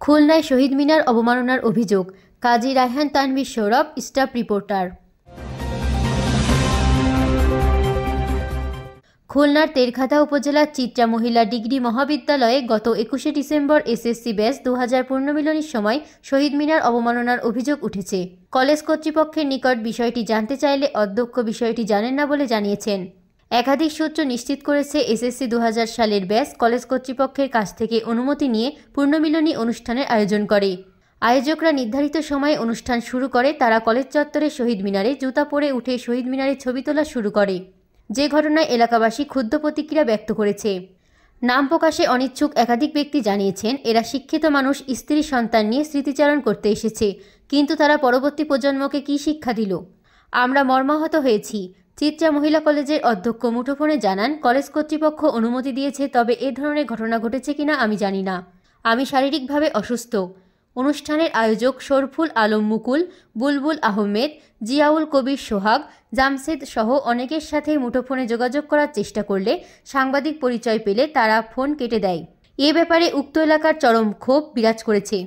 খুলনায় শহীদ মিনার অবমাননার অভিযোগ। কাজী রায়হান তানভীর সৌরভ, স্টাফ রিপোর্টার। খুলনার তেরখাদা উপজেলার চিত্রা মহিলা ডিগ্রি মহাবিদ্যালয়ে গত 21শে ডিসেম্বর এসএসসি ব্যাচ 2000 পুনর্মিলনীর সময় শহীদ মিনার অবমাননার অভিযোগ উঠেছে। কলেজ কর্তৃপক্ষের নিকট বিষয়টি জানতে চাইলে অধ্যক্ষ বিষয়টি জানেন না বলে জানিয়েছেন। একাধিক সূত্র নিশ্চিত করেছে এসএসসি 2000 সালের ব্যাচ কলেজ কর্তৃপক্ষের কাছ থেকে অনুমতি নিয়ে পুনর্মিলনী অনুষ্ঠানের আয়োজন করে। আয়োজকরা নির্ধারিত সময়ে অনুষ্ঠান শুরু করে। তারা কলেজ চত্বরে শহীদ মিনারে জুতা পরে উঠে শহীদ মিনারে ছবি তোলা শুরু করে, যে ঘটনায় এলাকাবাসী ক্ষুব্ধ প্রতিক্রিয়া ব্যক্ত করেছে। নাম প্রকাশে অনিচ্ছুক একাধিক ব্যক্তি জানিয়েছেন, এরা শিক্ষিত মানুষ, স্ত্রী সন্তান নিয়ে স্মৃতিচারণ করতে এসেছে, কিন্তু তারা পরবর্তী প্রজন্মকে কী শিক্ষা দিল? আমরা মর্মাহত হয়েছি। চিত্রা মহিলা কলেজের অধ্যক্ষ মুঠোফোনে জানান, কলেজ কর্তৃপক্ষ অনুমতি দিয়েছে, তবে এ ধরনের ঘটনা ঘটেছে কিনা আমি জানি না। আমি শারীরিকভাবে অসুস্থ। অনুষ্ঠানের আয়োজক শরফুল আলম মুকুল, বুলবুল আহমেদ, জিয়াউল কবির সোহাগ, জামশেদ সহ অনেকের সাথে মুঠোফোনে যোগাযোগ করার চেষ্টা করলে সাংবাদিক পরিচয় পেলে তারা ফোন কেটে দেয়। এ ব্যাপারে উক্ত এলাকার চরম ক্ষোভ বিরাজ করেছে।